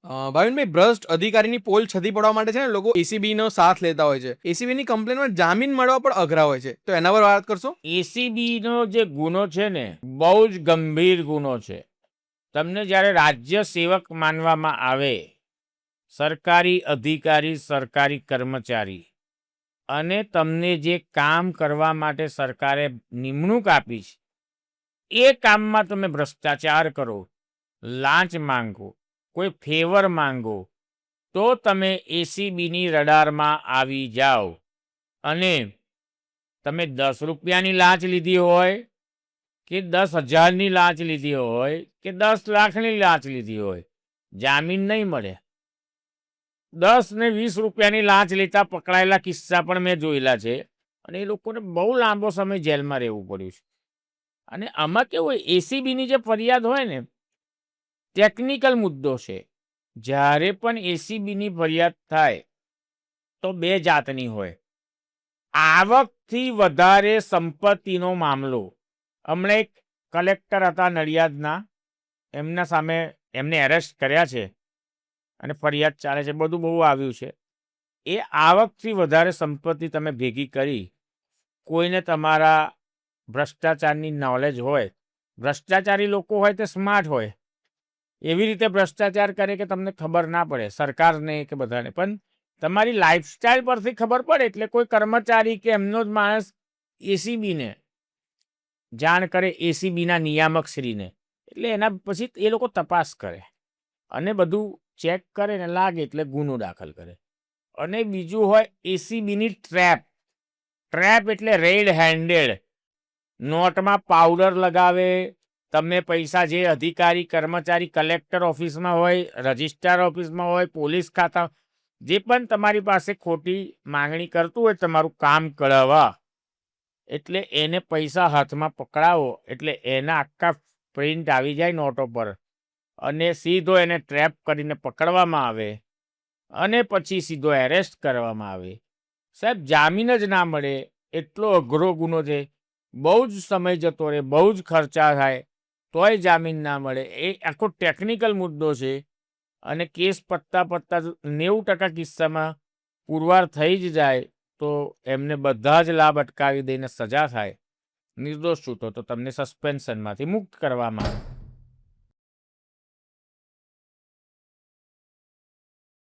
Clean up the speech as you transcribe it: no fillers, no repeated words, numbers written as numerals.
ભાવિનભાઈ, ભ્રષ્ટ અધિકારીની પોલ છતી પડવા માટે છે ને લોકો એસીબી નો સાથ લેતા હોય છે. એસીબી ની કમ્પ્લેનમાં જામીન મળવા પણ અઘરા હોય છે, તો એના પર વાત કરશો? એસીબીનો જે ગુનો છે ને બહુ જ ગંભીર ગુનો છે. તમને જ્યારે રાજ્ય સેવક માનવામાં આવે, સરકારી અધિકારી, સરકારી કર્મચારી, અને તમને જે કામ કરવા માટે સરકારે નિમણૂક આપી છે એ કામમાં તમે ભ્રષ્ટાચાર કરો, લાંચ માંગો, કોઈ ફેવર માંગો, તો તમે એસીબીની રડારમાં આવી જાઓ. અને તમે 10 રૂપિયાની લાંચ લીધી હોય કે 10,000ની લાંચ લીધી હોય કે 10 લાખની લાંચ લીધી હોય, જામીન નહીં મળે. 10 ને 20 રૂપિયાની લાંચ લેતા પકડાયેલા કિસ્સા પણ મેં જોયેલા છે, અને એ લોકોને બહુ લાંબો સમય જેલમાં રહેવું પડ્યું છે. અને આમાં કેવું હોય, એસીબીની જે ફરિયાદ હોય ને, ટેકનિકલ મુદ્દો છે. જ્યારે પણ એસીબીની ફરિયાદ થાય તો 2 જાતની હોય. આવકથી વધારે સંપત્તિનો મામલો. હમણાં એક કલેક્ટર હતા નડિયાદના, એમના સામે એમને એરેસ્ટ કર્યા છે અને ફરિયાદ ચાલે છે, બધું બહુ આવ્યું છે. એ આવકથી વધારે સંપત્તિ તમે ભેગી કરી, કોઈને તમારા ભ્રષ્ટાચારની નોલેજ હોય, ભ્રષ્ટાચારી લોકો હોય તે સ્માર્ટ હોય, એવી રીતે ભ્રષ્ટાચાર કરે કે તમને ખબર ના પડે, સરકારને કે બધાને, પણ તમારી લાઈફસ્ટાઈલ પરથી ખબર પડે. એટલે કોઈ કર્મચારી કે એમનો જ માણસ એસીબીને જાણ કરે, એસીબીના નિયામકશ્રીને, એટલે એના પછી એ લોકો તપાસ કરે અને બધું ચેક કરે ને લાગે એટલે ગુનો દાખલ કરે. અને બીજું હોય એસીબીની ટ્રેપ. ટ્રેપ એટલે રેડ હેન્ડેડ. નોટમાં પાવડર લગાવે, તમે પૈસા જે અધિકારી કર્મચારી કલેક્ટર ઓફિસમાં હોય, રજિસ્ટ્રાર ઓફિસમાં હોય, પોલીસ ખાતા, જે પણ તમારી પાસે ખોટી માંગણી કરતું હોય તમારું કામ કરાવવા, એટલે એને પૈસા હાથમાં પકડાવો એટલે એના આખા પ્રિન્ટ આવી જાય નોટો પર, અને સીધો એને ટ્રેપ કરીને પકડવામાં આવે અને પછી સીધો એરેસ્ટ કરવામાં આવે. સાહેબ, જામીન જ ના મળે, એટલો અઘરો ગુનો છે. બહુ જ સમય જતો રહે, બહુ જ ખર્ચા થાય, તોય જામીન ના મળે. એ આખો ટેકનિકલ મુદ્દો છે. અને કેસ પતતા 90% કિસ્સામાં પુરવાર થઈ જ જાય તો એમને બધા જ લાભ અટકાવી દઈને સજા થાય. નિર્દોષ છૂટો તો તમને સસ્પેન્શનમાંથી મુક્ત કરવામાં આવે.